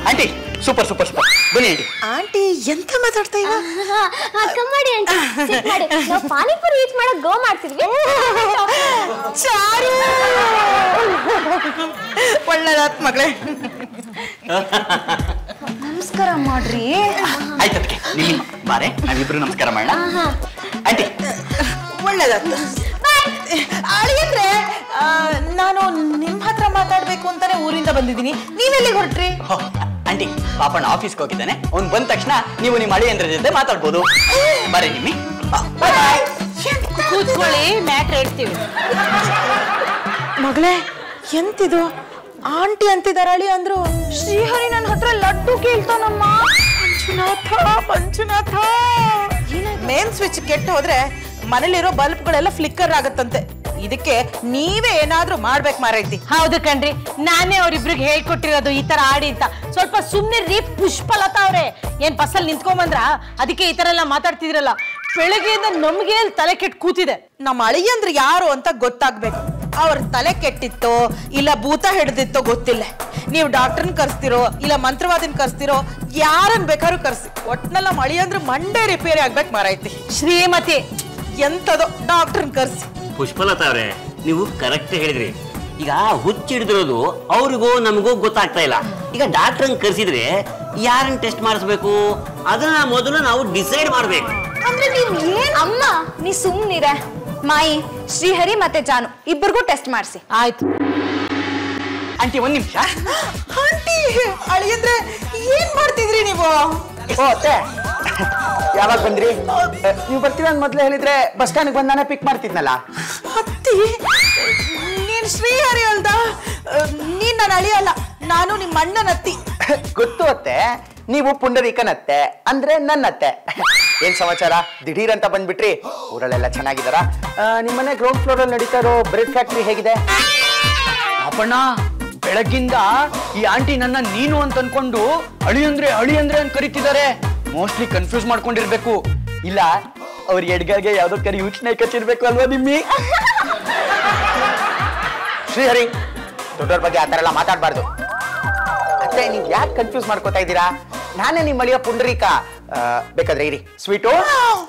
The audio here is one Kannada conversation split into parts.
ಆಂಟಿ ಸೂಪರ್ ಸೂಪರ್ ಸೂಪರ್ ಬನ್ನಿ ಆಂಟಿ. ಆಂಟಿ ಎಂತ ಮಾತಾಡ್ತಾ ಇಲ್ಲ? ಕಮ್ಮಡಿ ಆಂಟಿ ಸಿಟ್ ಮಾಡಿ. ನಾವು ಪಾನಿಪುರಿ ಈಟ್ ಮಾಡಕ್ ಗೋ ಮಾಡ್ತಿದ್ವಿ. ಚಾರು ಒಳ್ಳೆದಾತ್ ಮಗಳೇ. ನಮಸ್ಕಾರ ಮಾಡ್ರಿ. ಆಯ್ತು ಅದಕ್ಕೆ ನಿಮ್ಮ ಬಾರೆ ನಾವಿಬ್ರು ನಮಸ್ಕಾರ ಮಾಡೋಣ. ಆಂಟಿ ಒಳ್ಳೆದಾತು. ಅಳಿಯಂದ್ರೆ ನಾನು ನಿಮ್ಮ ಹತ್ರ ಮಾತಾಡ್ಬೇಕು ಅಂತಾನೆ ಊರಿಂದ ಬಂದಿದ್ದೀನಿ. ನೀವೆಲ್ಲಿಗೆ ಹೊರಟ್ರಿ? ಆಂಟಿ ಪಾಪಣ್ಣ ಆಫೀಸ್ಗೆ ಹೋಗಿದ್ದಾನೆ. ಅವ್ನು ಬಂದ ತಕ್ಷಣ ನೀವು ನಿಮ್ಮ ಅಳಿಯಂದ್ರ ಜೊತೆ ಮಾತಾಡ್ಬೋದು. ಬಾರೆ ನಿಮ್ಮಿ ಕೂತ್ಕೊಳ್ಳಿ, ಮ್ಯಾಟ್ರ್ ಹೇಳ್ತೀವಿ. ಮಗಳೇ ಎಂತಿದು? ಆಂಟಿ ಅಂತಿದಾರ ಅಳಿ ಅಂದ್ರು. ಶ್ರೀಹರಿ ನನ್ನ ಹತ್ರ ಲಡ್ಡು ಕೇಳ್ತಾನಮ್ಮ. ಮಂಜುನಾಥ ಮಂಜುನಾಥ. ಮೇನ್ ಸ್ವಿಚ್ ಕೆಟ್ಟು ಹೋದ್ರೆ ಮನೇಲಿರೋ ಬಲ್ಬ್ಗಳೆಲ್ಲ ಫ್ಲಿಕ್ಕರ್ ಆಗತ್ತಂತೆ. ಇದಕ್ಕೆ ನೀವೇ ಏನಾದ್ರೂ ಮಾಡ್ಬೇಕು ಮಾರೈತಿ. ಹೌದು ಕಣ್ರಿ, ನಾನೇ ಅವ್ರಿಬ್ರಿಗೆ ಹೇಳ್ಕೊಟ್ಟಿರೋದು ಈ ತರ ಆಡಿ ಅಂತ. ಸ್ವಲ್ಪ ಸುಮ್ನಿರ್ರಿ. ಪುಷ್ಪಲತಾ ಅವ್ರೆ ಏನ್ ಬಸ್ಸಲ್ಲಿ ನಿಂತ್ಕೊಂಬಂದ್ರ? ಅದಕ್ಕೆ ಈ ತರ ಎಲ್ಲ ಮಾತಾಡ್ತಿದ್ರಲ್ಲ. ಬೆಳಗ್ಗೆಯಿಂದ ನಮ್ಗೆ ತಲೆ ಕೆಟ್ಟು ಕೂತಿದೆ. ನಮ್ಮ ಅಳಿಯಂದ್ರೆ ಯಾರು ಅಂತ ಗೊತ್ತಾಗ್ಬೇಕು. ಅವ್ರ ತಲೆ ಕೆಟ್ಟಿತ್ತೋ ಇಲ್ಲ ಭೂತ ಹಿಡ್ದಿತ್ತೋ ಗೊತ್ತಿಲ್ಲ. ನೀವು ಡಾಕ್ಟರ್ನ ಕರ್ಸ್ತಿರೋ ಇಲ್ಲ ಮಂತ್ರವಾದಿನ ಕರ್ಸ್ತಿರೋ, ಯಾರನ್ ಬೇಕಾದ್ರೂ ಕರ್ಸಿ. ಒಟ್ನಲ್ಲಿ ನಮ್ಮ ಅಳಿಯಂದ್ರೆ ಮಂಡೆ ರಿಪೇರಿ ಆಗ್ಬೇಕು ಮಾರೈತಿ. ಶ್ರೀಮತಿ ಎಂತದೋ ಡಾಕ್ಟರ್ನ ಕರ್ಸಿ. ಪುಷ್ಪಲತಾ ಅವ್ರೆ ನೀವು ಕರೆಕ್ಟ್ ಹೇಳಿದ್ರಿ. ಈಗ ಹುಚ್ಚಿಡಿದಿರೋದು ಅವ್ರಿಗೂ ನಮಗೂ ಗೊತ್ತಾಗ್ತಾ ಇಲ್ಲ. ಈಗ ಡಾಕ್ಟರ್ನ ಕರ್ಸಿದ್ರೆ ಯಾರನ್ನ ಟೆಸ್ಟ್ ಮಾಡಿಸ್ಬೇಕು ಅದನ್ನ ಮೊದಲು ನಾವು ಡಿಸೈಡ್ ಮಾಡ್ಬೇಕು. ಅಂದ್ರೆ ನೀವ್ ಏನ್ ಅಮ್ಮ, ನೀ ಸುಮ್ನಿರ. ಮಾಯಿ, ಶ್ರೀಹರಿ ಮತ್ತೆ ಜಾನು ಇಬ್ಬರಿಗೂ ಟೆಸ್ಟ್ ಮಾಡಿಸಿ. ಆಯ್ತು ಆಂಟಿ ಒಂದ್ ನಿಮಿಷ. ಆಂಟಿ ಅಳಿಯಂದ್ರೆ ಏನ್ ಮಾಡ್ತಿದ್ರಿ ನೀವು? ಓ ಅತ್ತೆ ಯಾವಾಗ ಬಂದ್ರಿ? ನೀವು ಬರ್ತೀರ ಅಂತ ಮೊದ್ಲೇ ಹೇಳಿದ್ರೆ ಬಸ್ ಸ್ಟ್ಯಾಂಡ್ ಬಂದು ನಾನೇ ಪಿಕ್ ಮಾಡ್ತಿದ್ನಲ್ಲ. ಅತ್ತಿ ನೀನ್ ಶ್ರೀಹರಿ ಅಲ್ದ? ನೀನ್ ನನ್ನ ಅಳಿಯಲ್ಲ, ನಾನು ನಿಮ್ಮ ಅಣ್ಣನ ಅತ್ತಿ. ಗೊತ್ತು ಅತ್ತೆ, ನೀವು ಪುಂಡರೀಕನತ್ತೆ ಅಂದ್ರೆ ನನ್ನತ್ತೆ. ಏನ್ ಸಮಾಚಾರ ದಿಢೀರ್ ಅಂತ ಬಂದ್ಬಿಟ್ರಿ? ಊರಲ್ಲೆಲ್ಲ ಚೆನ್ನಾಗಿದಾರ? ನಿಮ್ಮನೆ ಗ್ರೌಂಡ್ ಫ್ಲೋರ್ ಅಲ್ಲಿ ನಡೀತಾ ಇರೋ ಬ್ರೆಡ್ ಫ್ಯಾಕ್ಟ್ರಿ ಹೇಗಿದೆ? ಅಪ್ಪಣ್ಣ ಬೆಳಗ್ಗಿಂದ ಈ ಆಂಟಿ ನನ್ನ ನೀನು ಅಂತ ಅನ್ಕೊಂಡು ಅಳಿ ಅಂದ್ರೆ ಅಂತ ಕರಿತಿದ್ದಾರೆ. Mostly confuse ಮಾಡ್ಕೊಂಡಿರ್ಬೇಕು. ಇಲ್ಲ ಅವ್ರ ಎಡ್ಗಾಗೆ ಯಾವ್ದೋ ಕರಿ ಹುಚ್ಚನೆ ಕಚ್ಚಿರ್ಬೇಕು ಅಲ್ವಾ ನಿಮ್ಮಿ? ಶ್ರೀಹರಿ, ದೊಡ್ಡವ್ರ ಬಗ್ಗೆ ಆತರ ಎಲ್ಲ ಮಾತಾಡ್ಬಾರ್ದು. ಅತ್ತೆ ನೀವ್ ಯಾಕೆ ಕನ್ಫ್ಯೂಸ್ ಮಾಡ್ಕೋತಾ ಇದ್ದೀರಾ? ನಾನೇ ನಿಮ್ಮ ಅಳಿಯ ಪುಂಡರೀಕ. ಬೇಕಾದ್ರೆ ಇರಿ. ಸ್ವೀಟು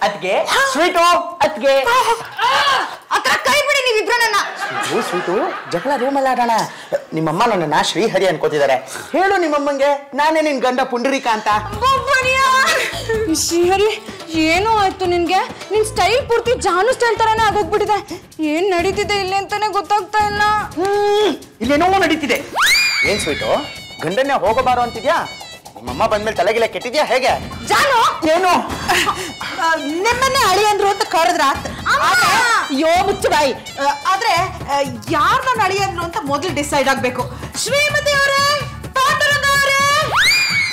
ಅದ್ಗೆ, ಸ್ವೀಟು ಅದ್ಗೆ. ಕೈ ಬಿಡಿ ನೀವಿಬ್ರು ನನ್ನ. ಸ್ವೀಟು ಜಗಳ ರೂಮಲ್ಲಿ ಆಡೋಣ. ನಿಮ್ಮಮ್ಮ ನನ್ನನ್ನ ಶ್ರೀಹರಿ ಅನ್ಕೋತಿದ್ದಾರೆ. ಹೇಳು ನಿಮ್ಮಮ್ಮಂಗೆ ನಾನೇ ನಿನ್ ಗಂಡ ಪುಂಡರೀಕ ಅಂತ. ಶ್ರೀಹರಿ ಏನೋ ಆಯ್ತು ನಿನ್ಗೆ? ನಿನ್ ಸ್ಟೈಲ್ ಪೂರ್ತಿ ಜಾನು ಸ್ಟೈಲ್ ತರಾನೇ ಆಗೋಗ್ಬಿಟ್ಟಿದೆ. ಏನ್ ನಡೀತಿದೆ ಇಲ್ಲಿ ಅಂತಾನೆ ಗೊತ್ತಾಗ್ತಾ ಇಲ್ಲ. ಇಲ್ಲೇನೋ ನಡೀತಿದೆ. ಏನ್ ಸ್ವೀಟು ಗಂಡನ್ನೇ ಹೋಗಬಾರೋ ಅಂತಿದ್ಯಾ? ನಿಮ್ಮಮ್ಮ ಬಂದ್ಮೇಲೆ ತಲೆಗಿಲ್ಲ ಕೆಟ್ಟಿದ್ಯಾ ಹೇಗೆ? ಜಾನು ಏನು ನಿಮ್ಮನ್ನೇ ಅಳಿಯಂದ್ರು ಅಂತ ಕರೆದ್ರ? ಯೋ ಮುಚ್ಚು ಬಾಯಿ. ಆದ್ರೆ ಯಾರ್ ನನ್ನ ಅಳಿಯಂದ್ರು ಅಂತ ಮೊದಲು ಡಿಸೈಡ್ ಆಗ್ಬೇಕು. ಶ್ರೀಮತಿ ಅವರೇ, ಪಾಂಡುರಂಗ ಅವರೇ.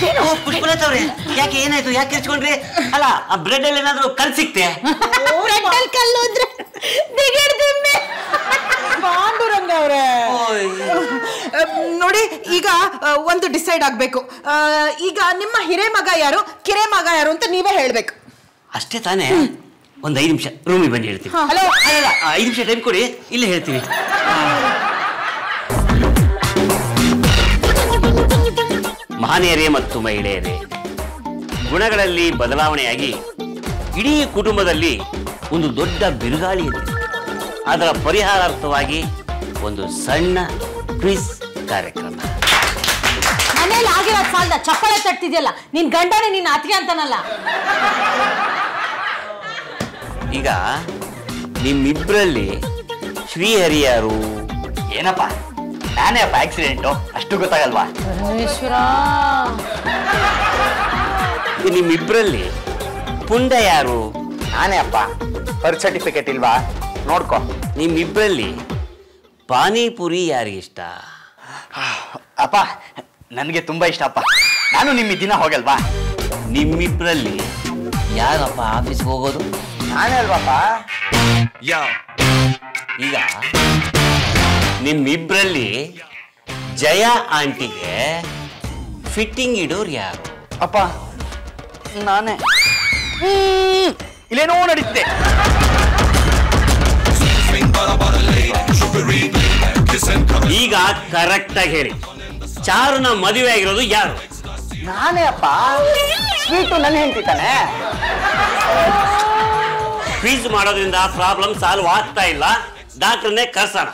ಏನು ಪುಷ್ಪಲತಾ ಅವ್ರೆ ಯಾಕೆ ಏನಾಯ್ತು? ಯಾಕೆ ಕಿರ್ಚ್ಕೊಂಡ್ರಿ? ಅಲ್ಲ ಆ ಬ್ರೆಡ್ ಅಲ್ಲಿ ಏನಾದ್ರು ಕಲ್ ಸಿಕ್ತೆ? ಕಲ್ಲು ಅಂದ್ರೆ ಪಾಂಡುರಂಗ ಅವರೇ ನೋಡಿ, ಈಗ ಒಂದು ಡಿಸೈಡ್ ಆಗ್ಬೇಕು. ಈಗ ನಿಮ್ಮ ಹಿರೇ ಮಗ ಯಾರು, ಕಿರೇ ಮಗ ಯಾರು ಅಂತ ನೀವೇ ಹೇಳ್ಬೇಕು. ಅಷ್ಟೇ ತಾನೇ? ಒಂದ್ 5 ನಿಮಿಷ ರೂಮಿಗೆ ಬನ್ನಿ ಹೇಳ್ತೀನಿ. ಹಲೋ, 5 ನಿಮಿಷ ಟೈಮ್ ಕೊಡಿ, ಇಲ್ಲೇ ಹೇಳ್ತೀನಿ. ಮಹನೀಯರೇ ಮತ್ತು ಮಹಿಳೆಯರೇ, ಗುಣಗಳಲ್ಲಿ ಬದಲಾವಣೆಯಾಗಿ ಇಡೀ ಕುಟುಂಬದಲ್ಲಿ ಒಂದು ದೊಡ್ಡ ಬಿರುಗಾಳಿ ಇದೆ. ಅದರ ಪರಿಹಾರಾರ್ಥವಾಗಿ ಒಂದು ಸಣ್ಣ ಕ್ವಿಜ್ ಕಾರ್ಯಕ್ರಮ. ಮನೇಲಿ ಆಗಿರೋದ್ ಸಾಲದ ಚಪ್ಪಳೆ ತಟ್ತಿದ್ಯಲ್ಲ, ನಿನ್ ಗಂಡನೇ ನಿನ್ನ ಅತಿಗೆ ಅಂತಾನಲ್ಲ. ಈಗ ನಿಮ್ಮಿಬ್ರಲ್ಲಿ ಶ್ರೀಹರಿ ಯಾರು? ಏನಪ್ಪ ನಾನೇ ಅಪ್ಪ ಆಕ್ಸಿಡೆಂಟು, ಅಷ್ಟು ಗೊತ್ತಾಗಲ್ವಾ? ಪರಮೇಶ್ವರ. ನಿಮ್ಮಿಬ್ರಲ್ಲಿ ಪುಂಡ ಯಾರು? ನಾನೇ ಅಪ್ಪ. ಬರ್ತ್ ಸರ್ಟಿಫಿಕೇಟ್ ಇಲ್ವಾ? ನೋಡ್ಕೊ. ನಿಮ್ಮಿಬ್ರಲ್ಲಿ ಪಾನಿಪುರಿ ಯಾರಿಗಿಷ್ಟ? ಅಪ್ಪ ನನಗೆ ತುಂಬಾ ಇಷ್ಟ ಅಪ್ಪ. ನಾನು ನಿಮ್ಮ ದಿನ ಹೋಗಲ್ವಾ? ನಿಮ್ಮಿಬ್ರಲ್ಲಿ ಯಾರಪ್ಪ ಆಫೀಸ್ಗೆ ಹೋಗೋದು? ನಾನೇ ಅಲ್ವಾಪ್ಪ. ಈಗ ನಿಮ್ಮಿಬ್ರಲ್ಲಿ ಜಯ ಆಂಟಿಗೆ ಫಿಟ್ಟಿಂಗ್ ಇಡೋರು ಯಾರು? ಅಪ್ಪ ನಾನೇ. ಇಲ್ಲೇನೋ ನಡೀತಿದೆ. ಈಗ ಕರೆಕ್ಟ್ ಆಗಿ ಹೇಳಿ, ಚಾರುನ ಮದುವೆ ಆಗಿರೋದು ಯಾರು? ನಾನೇ ಅಪ್ಪ. ಸ್ವೀಟು ನನ್ನ ಹೆಂಡತಿ ತಾನೆ. ಫೀಸ್ ಮಾಡೋದ್ರಿಂದ ಪ್ರಾಬ್ಲಮ್ ಸಾಲ್ವ್ ಆಗ್ತಾ ಇಲ್ಲ. ಡಾಕ್ಟರ್ನೇ ಕರ್ಸೋಣ.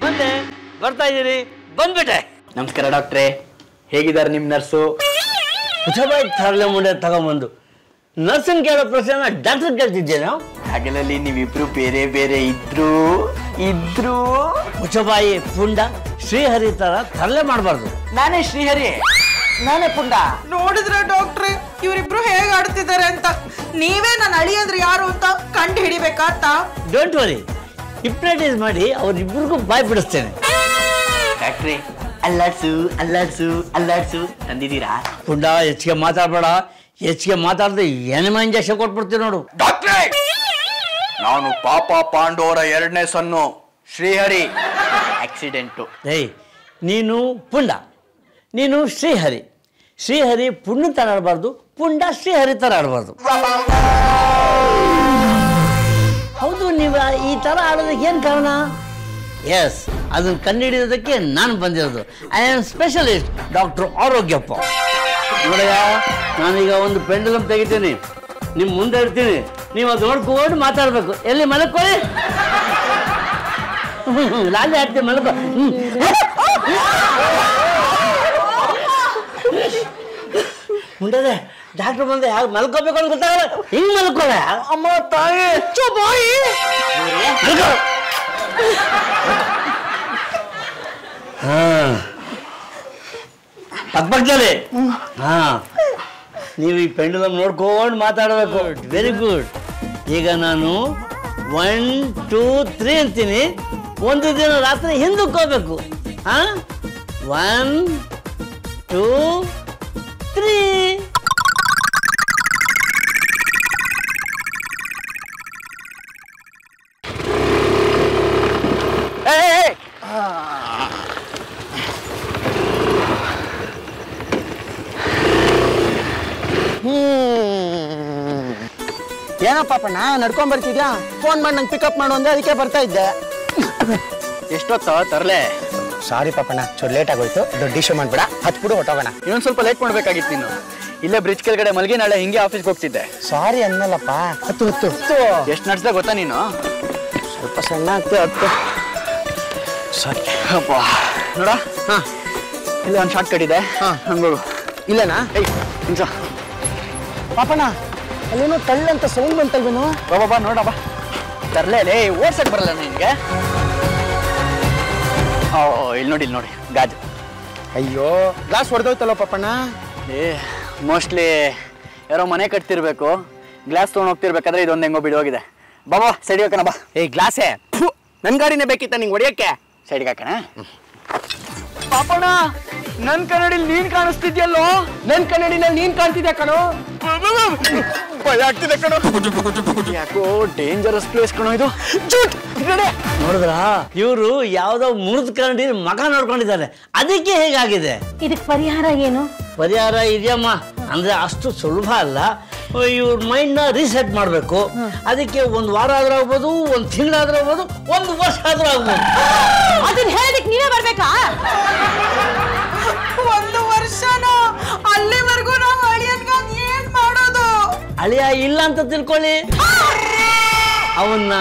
ಮತ್ತೆ ಬರ್ತಾ ಇದ್ದೀರಿ, ಬಂದ್ಬಿಟ್ಟೆ. ನಮಸ್ಕಾರ ಡಾಕ್ಟ್ರೇ, ಹೇಗಿದ್ದಾರೆ ನಿಮ್ಮ ನರ್ಸು? ಹುಚ್ಚಬಾಯಿ ತರಲೆ ಮುಂಡೆ ತಗೊಂಬಂದು ನರ್ಸನ್ ಕೇಳೋ ಪ್ರಶ್ನೆ ಡಾಕ್ಟರ್ ಕೇಳ್ತಿದ್ದೇನೆ. ಹಗಲಲ್ಲಿ ನೀವಿಬ್ರು ಬೇರೆ ಬೇರೆ ಇದ್ರು ಹುಚ್ಚಬಾಯಿ ಪುಂಡ ಶ್ರೀಹರಿ ತರ ತರಲೆ ಮಾಡಬಾರ್ದು. ನಾನೇ ಶ್ರೀಹರಿ, ನಾನೇ ಪುಂಡ. ನೋಡಿದ್ರ ಡಾಕ್ಟ್ರೆ ಇವರಿಬ್ರು ಹೇಗ್ ಆಡ್ತಿದ್ದಾರೆ ಅಂತ. ನೀವೇ ನನ್ನ ಅಳಿ ಅಂದ್ರೆ ಯಾರು ಅಂತ ಕಂಡು ಹಿಡಿಬೇಕಾತ. ಡೋಂಟ್ ವರಿ, ಹಿಪ್ನಟೈಸ್ ಮಾಡಿ ಅವ್ರಿಬ್ರಿಗೂ ಬಾಯ್ ಬಿಡಿಸ್ತೇನೆ. ಡಾಕ್ಟ್ರೇ, ಅಲ್ಲಾಡ್ಸು ಅಲ್ಲಾಡ್ಸು ಅಲ್ಲಾಡ್ಸು ತಂದಿದ್ದೀರಾ? ಪುಂಡ ಹೆಚ್ಚಿಗೆ ಮಾತಾಡ್ಬೇಡ. ಹೆಚ್ಚಿಗೆ ಮಾತಾಡಿದ್ರೆ ಎನಿಮ ಇಂಜೆಕ್ಷನ್ ಕೊಟ್ಬಿಡ್ತೀವಿ ನೋಡು. ಡಾಕ್ಟ್ರೇ, ನಾನು ಪಾಪ ಪಾಂಡವರ 2ನೇ ಸೊನ್ನು ಶ್ರೀಹರಿ. ಆಕ್ಸಿಡೆಂಟು. ಏಯ್, ನೀನು ಪುಂಡ, ನೀನು ಶ್ರೀಹರಿ. ಶ್ರೀಹರಿ ಪುಣ್ಯ ತರ ಆಡಬಾರ್ದು, ಪುಂಡ ಶ್ರೀಹರಿ ತರ ಆಡಬಾರ್ದು. ಹೌದು, ನೀವು ಈ ತರ ಆಡೋದಕ್ಕೆ ಏನು ಕಾರಣ? ಎಸ್, ಅದನ್ನ ಕಂಡುಹಿಡಿಯೋದಕ್ಕೆ ನಾನು ಬಂದಿರೋದು. I am specialist doctor Arogyappa. ನೋಡಯ್ಯ, ನಾನೀಗ ಒಂದು ಪೆಂಡಲಮ್ ತೆಗಿತೀನಿ, ನಿಮ್ಮ ಮುಂದೆ ಇಡ್ತೀನಿ, ನೀವು ಅದು ನೋಡ್ಕೊಂಡು ಮಾತಾಡ್ಬೇಕು. ಎಲ್ಲಿ ಮಲಕ್ಕೊಳ್ಳಿ, ಲಾಲಿ ಹಾಕ್ತೀನಿ, ಮಲಕೋ. ಮುಂದೆ ಡಾಕ್ಟರ್ ಬಂದೆ ಯಾರು ಮಲ್ಕೋಬೇಕು ಅಂತ ಗೊತ್ತಾಗಲ್ಲ, ಹಿಂಗ್ ಮಲ್ಕೋಳ. ಅಮ್ಮ ತಾಯಿ, ಬಾಯಿ ಪಕ್ಕದಲ್ಲಿ. ಹಾ, ನೀವು ಈ ಪೆಂಡಲಮ್ ನೋಡ್ಕೊಂಡು ಮಾತಾಡಬೇಕು. Very good. ಈಗ ನಾನು 1 2 3 ಅಂತೀನಿ. ಒಂದು ದಿನ ರಾತ್ರಿ ಹಿಂದಕ್ಕೆ ಹೋಗ್ಬೇಕು. ಹಾ, 1 2 3. ಏನಪ್ಪಣ್ಣ ನಡ್ಕೊಂಡ್ ಬರ್ತಿದ್ಯಾ? ಫೋನ್ ಮಾಡಿ ನಂಗೆ ಪಿಕಪ್ ಮಾಡು ಅಂದ್ರೆ ಅದಕ್ಕೆ ಬರ್ತಾ ಇದ್ದೆ. ಎಷ್ಟೊತ್ತ ತರಲೆ? ಸಾರಿ ಪಾಪಣ್ಣ, ಚೂರು ಲೇಟ್ ಆಗೋಯ್ತು. ದೊಡ್ಡ ಇಶ್ಯೂ ಮಾಡ್ಬೇಡ, ಹತ್ಬಿಡು ಹೊಟ್ಟೋಗೋಣ. ಇನ್ನೊಂದು ಸ್ವಲ್ಪ ಲೇಟ್ ಮಾಡ್ಬೇಕಾಗಿತ್ತು. ನೀನು ಇಲ್ಲೇ ಬ್ರಿಡ್ಜ್ ಕೆಳಗಡೆ ಮಲ್ಗಿ ನಾಳೆ ಹಿಂಗೆ ಆಫೀಸ್ಗೆ ಹೋಗ್ತಿದ್ದೆ. ಸಾರಿ ಅನ್ನಲ್ಲಪ್ಪ. ಹತ್ತು ಎಷ್ಟು ನಡ್ಸ್ದೆ ಗೊತ್ತಾ ನೀನು? ಸ್ವಲ್ಪ ಸಣ್ಣ ಆಗ್ತದೆ, ಹತ್ತು. ಸರಿ ಅಪ್ಪ, ನೋಡ. ಹಾಂ, ಇಲ್ಲ ಒಂದು ಶಾರ್ಟ್ ಕಟ್ ಇದೆ. ಹಾಂ, ಹಂಗೋಗು. ಇಲ್ಲನಾ? ಏಯ್ ನಿಮಿಷ ಪಾಪಣ್ಣ, ಅಲ್ಲೇನೋ ತಳ್ಳಂತ ಸೌಂಡ್ ಬಂತಲ್ವೇನು? ಬಾಬಾ ನೋಡಪ್ಪ, ತರಲೇ ಓಡ್ಸಕ್ ಬರಲ್ಲ ನಿನಗೆ. ಓ, ಇಲ್ಲಿ ನೋಡಿ ಗಾಜು. ಅಯ್ಯೋ, ಗ್ಲಾಸ್ ಹೊಡೆದೋಯ್ತಲ್ಲ ಪಾಪಣ್ಣ. ಮೋಸ್ಟ್ಲಿ ಯಾರೋ ಮನೆ ಕಟ್ತಿರ್ಬೇಕು. ಗ್ಲಾಸ್ ತೊಗೊಂಡು ಹೋಗ್ತಿರ್ಬೇಕಾದ್ರೆ ಇದೊಂದು ಹೆಂಗೋ ಬಿಡೋಗಿದೆ. ಬಾಬಾ ಸೈಡಿಗೆ ಹಾಕೋಣ ಬಾ. ಗ್ಲಾಸೇ ನನ್ನ ಗಾಡಿನೇ ಬೇಕಿತ್ತ ನಿಂಗೆ ಹೊಡಿಯಕ್ಕೆ? ಸೈಡಿಗೆ ಹಾಕೋಣ. ಪಾಪಣ್ಣ, ನನ್ನ ಕನ್ನಡಿಲಿ ನೀನ್ ಕಾಣಿಸ್ತಿದ್ಯಲ್ಲೋ. ನನ್ನ ಕನ್ನಡಿನಲ್ಲಿ ನೀನ್ ಕಾಣ್ತಿದ್ಯಾ ಕಣೋ? ಭಯ ಆಗ್ತಿದೆ ಕಣೋ. ಯಾಕೋ ಡೇಂಜರಸ್ ಪ್ಲೇಸ್ ಕಣೋ ಇದು. ನೋಡಿದ್ರ, ಇವರು ಯಾವ್ದೋ ಮುರಿದ ಕರಡಿ ಮಗ ನೋಡ್ಕೊಂಡಿದ್ದಾರೆ, ಅದಕ್ಕೆ ಹೇಗಾಗಿದೆ. ಇದಕ್ಕೆ ಪರಿಹಾರ ಏನು? ಪರಿಹಾರ ಇದೆಯಮ್ಮ, ಅಂದ್ರೆ ಅಷ್ಟು ಸುಲಭ ಅಲ್ಲ. ಇವ್ರ ಮೈಂಡ್ನ ರೀಸೆಟ್ ಮಾಡಬೇಕು. ಅದಕ್ಕೆ 1 ವಾರ ಆದ್ರೂ ಆಗ್ಬೋದು, 1 ತಿಂಗಳಾದ್ರೂ ಆಗ್ಬೋದು, 1 ವರ್ಷ ಆದ್ರೂ ಆಗ್ಬೋದು. ಅದನ್ನ ಹೇಳೋದಕ್ಕೆ ನೀವೇ ಬರ್ಬೇಕಾ? 1 ವರ್ಷನೋ? ಅಲ್ಲಿವರೆಗೂ ನಾವು ಅಳಿಯನ್ಗಾಗಿ ಏನ್ ಮಾಡೋದು? ಅಳಿಯ ಇಲ್ಲ ಅಂತ ತಿಳ್ಕೊಳ್ಳಿ. ಅವನ್ನ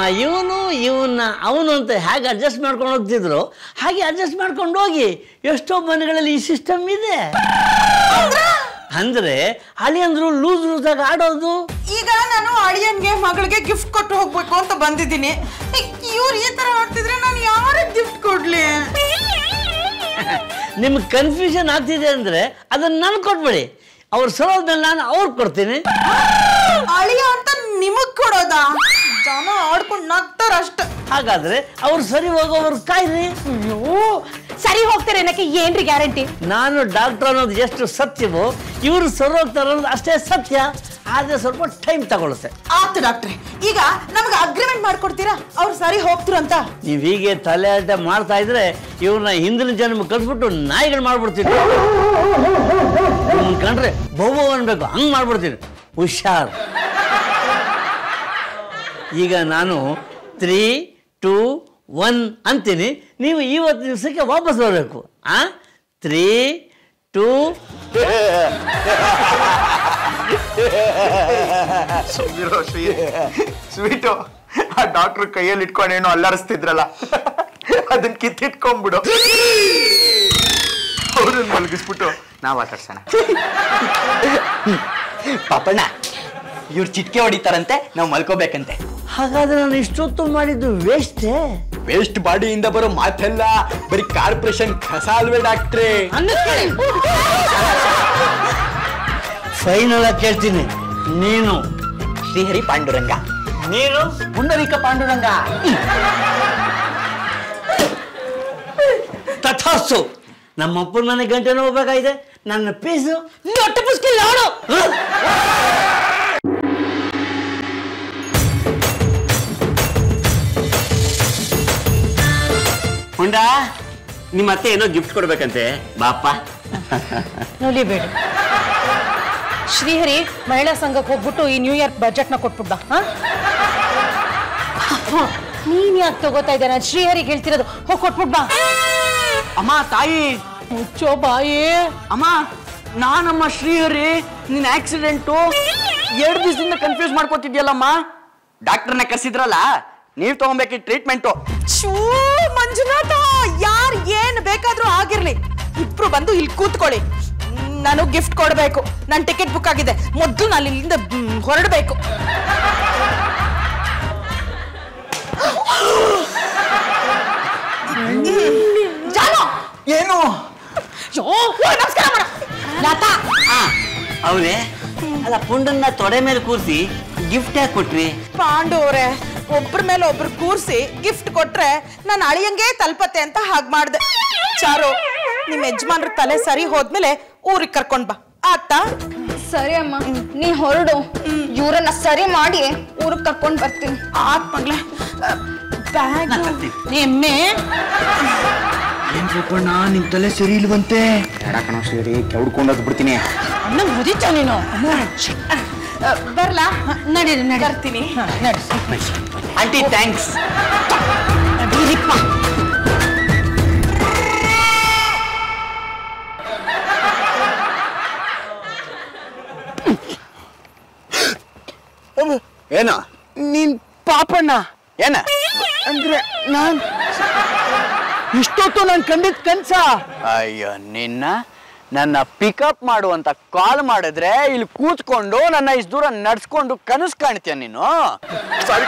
ಇವನ್ನ ಅವನು ಅಂತ ಹೇಗೆ ಅಡ್ಜಸ್ಟ್ ಮಾಡ್ಕೊಂಡು ಹೋಗ್ತಿದ್ರು ಹಾಗೆ ಅಡ್ಜಸ್ಟ್ ಮಾಡ್ಕೊಂಡು ಹೋಗಿ. ಎಷ್ಟೋ ಮನೆಗಳಲ್ಲಿ ಈ ಸಿಸ್ಟಮ್ ಇದೆ. ಅಂದ್ರೆ ಅಳಿಯಂದ್ರು ಲೂಸ್ ಆಗಿ ಆಡೋದು. ಈಗ ನಾನು ಅಳಿಯನ್ಗೆ ಮಗಳಿಗೆ ಗಿಫ್ಟ್ ಕೊಟ್ಟು ಹೋಗ್ಬೇಕು ಅಂತ ಬಂದಿದ್ದೀನಿ. ಇವ್ರು ಈ ತರ ಆಡ್ತಿದ್ರೆ ನಾನು ಯಾರಿಗೆ ಗಿಫ್ಟ್ ಕೊಡ್ಲಿ? ನಿಮ್ಗೆ ಕನ್ಫ್ಯೂಷನ್ ಆಗ್ತಿದೆ ಅಂದ್ರೆ ಅದನ್ನ ನಾನು ಕೊಟ್ಬಿಡಿ. ಅವ್ರು ಸರೋದ್ಮೇಲೆ ನಾನು ಅವ್ರಿಗೆ ಕೊಡ್ತೀನಿ. ಅಳಿಯ ಅಂತ ನಿಮಗ್ ಕೊಡೋದಾ? ಜನ ಆಡ್ಕೊಂಡು ನಗ್ತಾರ ಅಷ್ಟ. ಹಾಗಾದ್ರೆ ಅವ್ರು ಸರಿ ಹೋಗೋವ್ರು ಕಾಯ್ರಿ. ಸರಿ ಹೋಗ್ತಾರೆ ಅನ್ನಕ್ಕೆ ಏನ್ರಿ ಗ್ಯಾರಂಟಿ? ನಾನು ಡಾಕ್ಟರ್ ಅನ್ನೋದು ಎಷ್ಟು ಸತ್ಯವೋ ಇವರು ಸರಿ ಹೋಗ್ತಾರೆ ಅನ್ನೋದು ಅಷ್ಟೇ ಸತ್ಯ. ಆದ್ರೆ ಸ್ವಲ್ಪ ಟೈಮ್ ತಗೊಳುತ್ತೆ. ಆಯ್ತು ಡಾಕ್ಟ್ರೆ, ಈಗ ನಮ್ಗೆ ಅಗ್ರಿಮೆಂಟ್ ಮಾಡ್ಕೊಡ್ತೀರಾ ಅವ್ರು ಸರಿ ಹೋಗ್ತಿರಂತ? ನೀವ್ ಹೀಗೆ ತಲೆ ಅಡ್ಡ ಮಾಡ್ತಾ ಇದ್ರೆ ಇವ್ರನ್ನ ಹಿಂದಿನ ಜನ್ಮ ಕಳ್ಸ್ಬಿಟ್ಟು ನಾಯಿಗಳು ಮಾಡ್ಬಿಡ್ತೀನಿ. ಕಂಡ್ರೆ ಬಹು ಅನ್ಬೇಕು, ಹಂಗ್ ಮಾಡ್ಬಿಡ್ತೀನಿ. ಹುಷಾರ್. ಈಗ ನಾನು 3 2 1 ಅಂತೀನಿ. ನೀವು ಇವತ್ತು ದಿವಸಕ್ಕೆ ವಾಪಸ್ ಬರಬೇಕು. 3, 2 ಸ್ವೀಟು ಆ ಡಾಕ್ಟ್ರು ಕೈಯಲ್ಲಿ ಇಟ್ಕೊಂಡು ಏನೋ ಅಲ್ಲಾರಿಸ್ತಿದ್ರಲ್ಲ ಅದನ್ನ ಕಿತ್ತಿಟ್ಕೊಂಡ್ಬಿಡು ಅವ್ರನ್ನ ಮಲಗಿಸ್ಬಿಟ್ಟು ನಾವ್ ಆಟಾಡ್ಸೋಣ. ಪಾಪಣ್ಣ ಇವ್ರು ಚಿಟ್ಕೆ ಹೊಡಿತಾರಂತೆ ನಾವು ಮಲ್ಕೋಬೇಕಂತೆ. ಹಾಗಾದ್ರೆ ನಾನು ಇಷ್ಟೊತ್ತು ಮಾಡಿದ್ದು ವೇಸ್ಟೇ? ವೇಸ್ಟ್ ಬಾಡಿಯಿಂದ ಬರೋ ಮಾತೆಲ್ಲ ಬರೀ ಕಾರ್ಪೊರೇಷನ್ ಕಸ ಅಲ್ವೇ ಡಾಕ್ಟ್ರೇ? ಫೈನಲ್ ಆಗಿ ಕೇಳ್ತೀನಿ, ನೀನು ಶ್ರೀಹರಿ ಪಾಂಡುರಂಗ, ನೀನು ಪುಂಡರೀಕ ಪಾಂಡುರಂಗ. ತಥಾಸ್ತು. ನಮ್ಮಪ್ಪನ ಮನೆ ಗಂಟೆನೂ ಹೋಗ್ಬೇಕಾಗಿದೆ. ನನ್ನ ಪೀಸು ದೊಡ್ಡ ಪುಸ್ಕಿಲ್ಲ ಅವಳು. ಹುಂಡ ನಿಮ್ಮ ಅತ್ತೆ ಏನೋ ಗಿಫ್ಟ್ ಕೊಡ್ಬೇಕಂತೆ, ಬಾಪ್ಪ. ನೋಡಿಬೇಡ ಶ್ರೀಹರಿ ಮಹಿಳಾ ಸಂಘಕ್ಕೆ ಹೋಗ್ಬಿಟ್ಟು ಈ ನ್ಯೂ ಇಯರ್ ಬಜೆಟ್ನ ಕೊಟ್ಬಿಡ್ದ. ನೀನ್ ಯಾಕೆ ತಗೋತಾ ಇದ್ದಾನ? ಶ್ರೀಹರಿಗೆ ಹೇಳ್ತಿರೋದು, ಹೋಗಿ ಕೊಟ್ಬಿಡ್ಬಾ. ಅಮ್ಮ ತಾಯಿ, ಮುಚ್ಚೋ ಬಾಯಿ. ಅಮ್ಮ ನಾನಮ್ಮ ಶ್ರೀಹರಿ. ನಿನ್ ಆಕ್ಸಿಡೆಂಟು 2 ದಿವಸದಿಂದ ಕನ್ಫ್ಯೂಸ್ ಮಾಡ್ಕೊತಿದ್ಯಲ್ಲಮ್ಮ. ಡಾಕ್ಟರ್ನ ಕರ್ಸಿದ್ರಲ್ಲ, ನೀವ್ ತಗೊಂಬೇಕಿ ಟ್ರೀಟ್ಮೆಂಟು. ಶೂ ಮಂಜುನಾಥ, ಯಾರ್ ಏನ್ ಬೇಕಾದ್ರೂ ಆಗಿರ್ಲಿ, ಇಬ್ರು ಬಂದು ಇಲ್ಲಿ ಕೂತ್ಕೊಳ್ಳಿ. ನಾನು ಗಿಫ್ಟ್ ಕೊಡ್ಬೇಕು. ನನ್ನ ಟಿಕೆಟ್ ಬುಕ್ ಆಗಿದೆ. ಮೊದ್ಲು ನಾನು ಇಲ್ಲಿಂದ ಹೊರಡಬೇಕು. ಏನು? ನಮಸ್ಕಾರ ಮಾಡ ಲತಾ. ಅವ್ರೆ ಅಲ್ಲ, ಪುಂಡನ್ನ ತೊಡೆ ಮೇಲೆ ಕೂರಿಸಿ ಗಿಫ್ಟ್ ಯಾಕೆ ಕೊಟ್ರಿ? ಪಾಂಡು ಅವ್ರೆ, ಒಬ್ರ ಮೇಲೆ ಒಬ್ರು ಕೂರ್ಸಿ ಗಿಫ್ಟ್ ಕೊಟ್ರೆ ನಾನು ಅಳಿಯಂಗೆ ತಲುಪತ್ತೆ ಅಂತ ಹಾಗೆ ಮಾಡ್ದೆ. ಚಾರು, ನಿಮ್ ಯಜಮಾನ್ರ ತಲೆ ಸರಿ ಹೋದ್ಮೇಲೆ ಊರಿಗೆ ಕರ್ಕೊಂಡ್ ಬಾ, ಆತಾ? ಸರಿ ಅಮ್ಮ, ನೀ ಹೊರಡು. ಇವ್ರನ್ನ ಸರಿ ಮಾಡಿ ಊರಿಗೆ ಕರ್ಕೊಂಡ್ ಬರ್ತೀನಿ. ಆತ್ ಮಗ್ಲೆ. ಬ್ಯಾಗ್ ಎಮ್ಮೆ ಏನ್ ತಿಳ್ಕೊಂಡ, ನಿನ್ ತಲೆ ಸರಿ ಇಲ್ವಂತೆ. ಕಣ ಶ್ರೀಹರಿ, ಕೆವ್ಡ್ಕೊಂಡೋದ್ ಬಿಡ್ತೀನಿ. ಅಣ್ಣ ಮುದಿತ ನೀನು. ಬರ್ಲಾ? ನಡೀರಿ ನಡಿ. ಬರ್ತೀನಿ. ನಡಿ ಆಂಟಿ ಥ್ಯಾಂಕ್ಸ್. ನಡೀರಿಪ್ಪ. ಏನ ನೀನ್ ಪಾಪಣ್ಣ ಏನ ಅಂದ್ರೆ ನಾನ್ ಇಷ್ಟೊತ್ತು ನಾನು ಕಂಡಿದ್ ಕನ್ಸ. ಅಯ್ಯೋ ನಿನ್ನ, ನನ್ನ ಪಿಕಪ್ ಮಾಡುವಂತ ಕಾಲ್ ಮಾಡಿದ್ರೆ ಇಲ್ಲಿ ಕೂತ್ಕೊಂಡು ನನ್ನ ಇಷ್ಟು ದೂರ ನಡ್ಸ್ಕೊಂಡು ಕನಸು ಕಾಣ್ತೀಯ ನೀನು. ಸರಿ